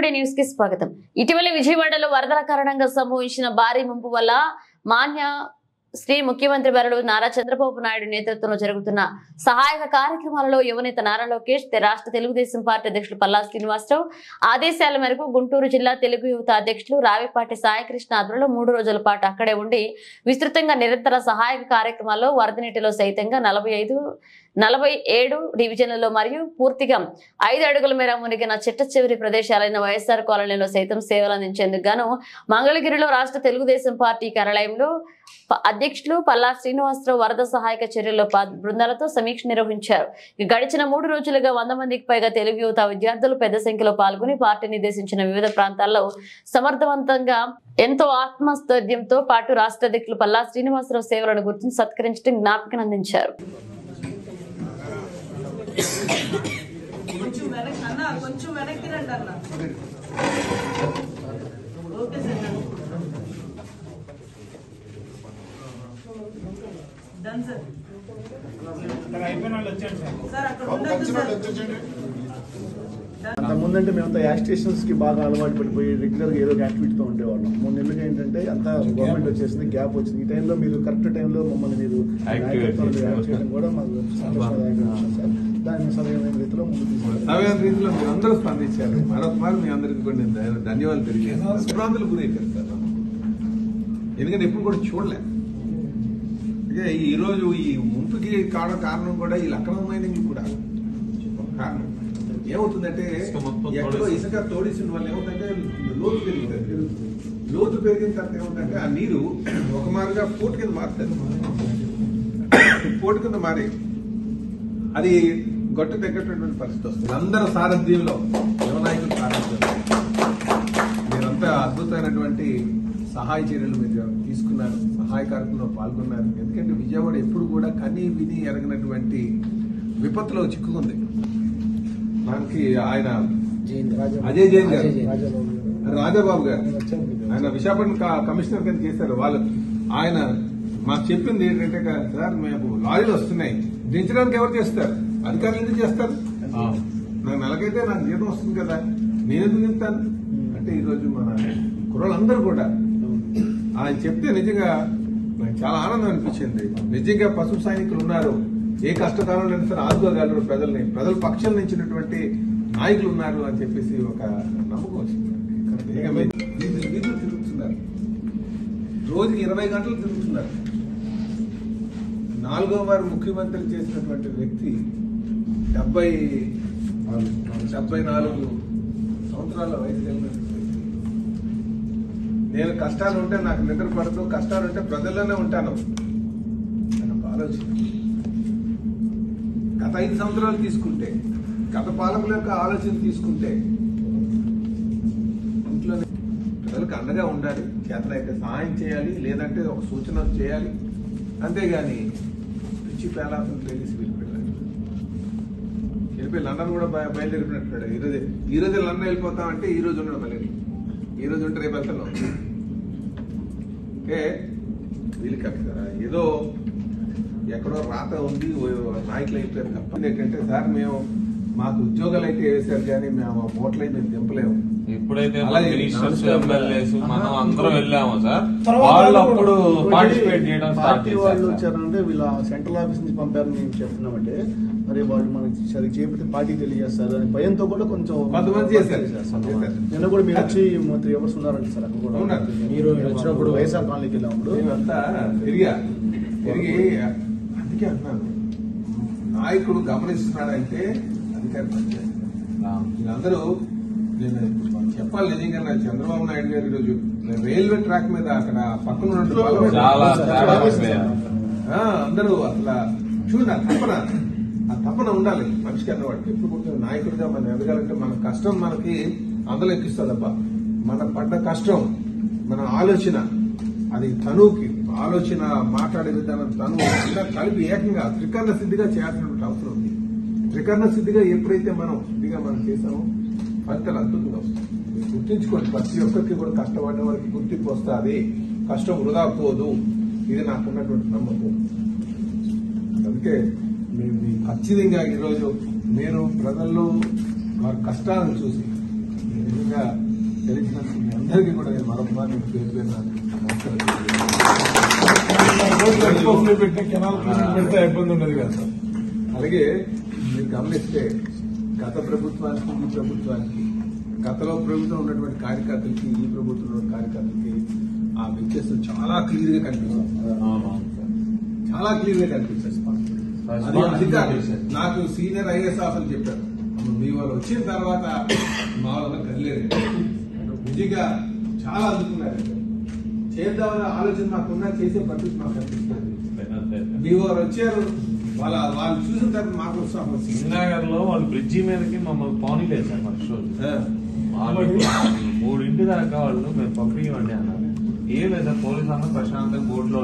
Today news కి స్వాగతం. ఇటీవల విజయవాడలో వరదల కారణంగా సంభవించిన భారీ ముంపు వల్ల మాన్య శ్రీ ముఖ్యమంత్రి వరుడు నారా చంద్రబాబు నాయుడు నేతృత్వంలో జరుగుతున్న సహాయక కార్యక్రమాలలో యువనేత నారా లోకేష్, రాష్ట్ర తెలుగుదేశం పార్టీ అధ్యక్షులు పల్లా శ్రీనివాసరావు ఆదేశాల మేరకు గుంటూరు జిల్లా తెలుగు యువత అధ్యక్షులు రావిపాటి సాయికృష్ణ ఆధ్వర్యంలో 3 రోజుల పాటు అక్కడే ఉండి విస్తృతంగా నిరంతర సహాయక కార్యక్రమాల్లో వరద నీటిలో సైతంగా 47 డివిజన్లలో మరియు పూర్తిగా 5 అడుగుల మేర మునిగిన చిట్ట చివరి ప్రదేశాలైన వైఎస్ఆర్ కాలనీలో సైతం సేవలు అందించేందుకు గాను మంగళగిరిలో రాష్ట్ర తెలుగుదేశం పార్టీ కార్యాలయంలో అధ్యక్షులు పల్లా శ్రీనివాసరావు వరద సహాయక చర్యల్లో బృందాలతో సమీక్ష నిర్వహించారు. గడిచిన 3 రోజులుగా 100 మందికి పైగా తెలుగు యువత విద్యార్థులు పెద్ద సంఖ్యలో పాల్గొని పార్టీ నిర్దేశించిన వివిధ ప్రాంతాల్లో సమర్థవంతంగా ఎంతో ఆత్మస్థైర్యంతో పాటు రాష్ట్ర అధ్యక్షులు పల్లా శ్రీనివాసరావు సేవలను గుర్తించి సత్కరించడం జ్ఞాపకం అందించారు. అంతకుముందంటే మేమంతా యాక్స్టేషన్స్ కి బాగా అలవాటు పడిపోయి రెగ్యులర్ గా ఏదో యాక్టివిటీతో ఉండేవాళ్ళం. 3 నెలలుగా ఏంటంటే అంతా గవర్నమెంట్ వచ్చేసింది, గ్యాప్ వచ్చింది. ఈ టైంలో మీరు కరెక్ట్ టైంలో మమ్మల్ని మీరు యాక్ట్ చేయడం కూడా మాకు సంతోషదాయకంగా సార్. దాన్ని సరైన రీతిలో మీరు అందరూ స్పందించారు. మరొకమారు మీ అందరికీ కూడా నేను ధన్యవాదాలు తెలియజేస్తాను. ప్రాంతాలు గురైపోయారు సార్, ఎందుకంటే ఎప్పుడు కూడా చూడలే. ఈ రోజు ఈ ముంపుకి కారణం కూడా ఈ అక్రమ మైనింగ్ కూడా కారణం. ఏమవుతుందంటే ఎక్కడో ఇసుక తోడిసిన వల్ల ఏమవుతుందంటే లోతు పెరుగుతుంది. లోతు పెరిగిన తర్వాత ఏమవుతుందంటే ఆ నీరు ఒక మారుగా పోటు కింద మారుతుంది. పోటు కింద మారి అది గట్టు తగ్గటువంటి పరిస్థితి వస్తుంది. అందరూ సారథ్యంలో యువనాయకుల సారథ్యంలో మీరంతా అద్భుతమైనటువంటి సహాయ చర్యలు మీరు తీసుకున్నారు, సహాయ కార్యక్రమంలో పాల్గొన్నారు. ఎందుకంటే విజయవాడ ఎప్పుడు కూడా కనీ విని ఎరగినటువంటి విపత్తులో చిక్కుకుంది. మనకి ఆయన అజయ్ జైన్ గారు, రాజాబాబు గారు, ఆయన విశాఖపట్నం కమిషనర్ కింద చేశారు. ఆయన మాకు చెప్పింది ఏంటంటే, సార్ మేము లారీలు వస్తున్నాయి, దించడానికి ఎవరు చేస్తారు? అధికారులు ఎందుకు చేస్తారు? నాకు నెలకైతే నాకు జీతం వస్తుంది కదా, నేను ఎందుకు దించుతాను అంటే ఈరోజు మన కుర్రలందరూ కూడా ఆయన చెప్తే నిజంగా నాకు చాలా ఆనందం అనిపించింది. నిజంగా పశు సైనికులు ఉన్నారు, ఏ కష్టకాలంలో సరే ఆదుకోగలరు ప్రజల్ని, ప్రజల పక్షం నుంచినటువంటి నాయకులు ఉన్నారు అని చెప్పేసి ఒక నమ్మకం వచ్చింది. వీధులు తిరుగుతున్నారు, రోజుకి 20 గంటలు తిరుగుతున్నారు. 4వ వారు ముఖ్యమంత్రి చేసినటువంటి వ్యక్తి 74 సంవత్సరాల వయసు కలిగిన వ్యక్తి. నేను కష్టాలు ఉంటే నాకు నిద్ర పడదు, కష్టాలు ఉంటే ప్రజల్లోనే ఉంటాను అని ఒక ఆలోచన. గత 5 సంవత్సరాలు తీసుకుంటే, గత పాలకుల యొక్క ఆలోచన తీసుకుంటే ఇంట్లోనే ప్రజలకు అండగా ఉండాలి, చేతనైతే సహాయం చేయాలి, లేదంటే ఒక సూచన చేయాలి. అంతేగాని పిచ్చి పేలాపం ప్లేసి వెళ్ళిపోయి లండన్ కూడా బయలుదేరిపోయినట్టున్నాడు. ఈ రోజే లండన్ వెళ్ళిపోతామంటే ఈ రోజు ఉండడం మళ్ళీ, ఈ రోజు ఉంటే రేపు వెళ్తున్నాం. వీళ్ళకి ఏదో ఎక్కడో రాత ఉంది, నాయకులు అయిపోయారు తప్ప. ఏంటంటే సార్ మేము మాకు ఉద్యోగాలు అయితే వేసారు కానీ మేము ఓట్లు అయితే మేము దింపలేము. ఎప్పుడైతే ఎమ్మెల్యేస్ మనం అందరం వెళ్ళాము సార్, వాళ్ళు అప్పుడు పార్టిసిపేట్ చేయడం పార్టీ వాళ్ళు వచ్చారంటే వీళ్ళ సెంట్రల్ ఆఫీస్ నుంచి పంపారని మేము చెప్తున్నామంటే మరి వాళ్ళు మనకి చేపట్టి పార్టీ తెలియజేస్తారు అని భయంతో కూడా కొంచెం కొంతమంది చేశారు. నిన్న కూడా మీరు వచ్చి 3 అవర్స్ ఉన్నారండి సార్. అక్కడ కూడా మీరు వచ్చినప్పుడు వైఎస్ఆర్ కాలనీకి వెళ్ళినప్పుడు మేమంతా తిరిగి అందుకే అంటున్నాను, నాయకుడు గమనిస్తున్నాడంటే అధికారి పనిచేయాలి. వీళ్ళందరూ నేను చెప్పాలి నిజంగా, చంద్రబాబు నాయుడు గారు ఈరోజు రైల్వే ట్రాక్ మీద అక్కడ పక్కన అందరూ అసలు చూడండి, ఆ తపన ఉండాలి మనిషికి అన్నవాడికి. ఎప్పుడు నాయకుడిగా మనం ఎదగాలంటే మన కష్టం మనకి అందరూ ఎక్కిస్తుందబ్బా. మన పడ్డ కష్టం, మన ఆలోచన, అది తనువుకి ఆలోచన, మాట్లాడే విధానం, తనువు అంతా కలిపి ఏకంగా త్రికరణ సిద్ధిగా చేయాల్సినటువంటి అవసరం ఉంది. త్రికరణ సిద్ధిగా ఎప్పుడైతే మనం సిద్ధిగా మనం చేసామో ఫలితాలు అద్భుతంగా వస్తాయి. గుర్తించుకోండి, ప్రతి ఒక్కరికి కూడా కష్టపడిన వారికి గుర్తింపు వస్తుంది, కష్టం వృధా పోదు. ఇది నాకున్నటువంటి నమ్మకం. అందుకే ఖచ్చితంగా ఈరోజు మీరు ప్రజల్లో వారి కష్టాలను చూసి నిజంగా తెలిసినందుకు మీ అందరికీ కూడా నేను మరొకసారి మీకు పేరు పెట్టిన కెనాల్ పెడితే ఇబ్బంది ఉండదు కదా సార్. అలాగే మీరు గమనిస్తే గత ప్రభుత్వానికి ఈ ప్రభుత్వానికి, గతంలో ప్రభుత్వం ఉన్నటువంటి కార్యకర్తలకి ఈ ప్రభుత్వంలో కార్యకర్తలకి ఆ వ్యత్యాసం చాలా క్లియర్ గా కనిపిస్తుంది. చాలా క్లియర్ గా కనిపిస్తుంది. నాకు సీనియర్ ఐఏఎస్ ఆఫీసర్ చెప్పారు, మీ వాళ్ళు వచ్చిన తర్వాత మా వాళ్ళ కదిలేదు, నిజంగా చాలా అందుకున్నారు, చేద్దామనే ఆలోచన మాకున్నా చేసే పరిస్థితి మాకు కనిపిస్తుంది. మీ వారు వచ్చారు, వాళ్ళు చూసిన తర్వాత మాకు వస్తాం. సింగనగర్ లో వాళ్ళు బ్రిడ్జి మీదకి మమ్మల్ని పౌని లేదు సార్ ఫస్ట్ రోజు. 3 దాకా వాళ్ళు మేము పంపించండి అన్నారు. ఏం లేదు సార్, పోలీసు అందరూ ప్రశాంతంగా బోట్లో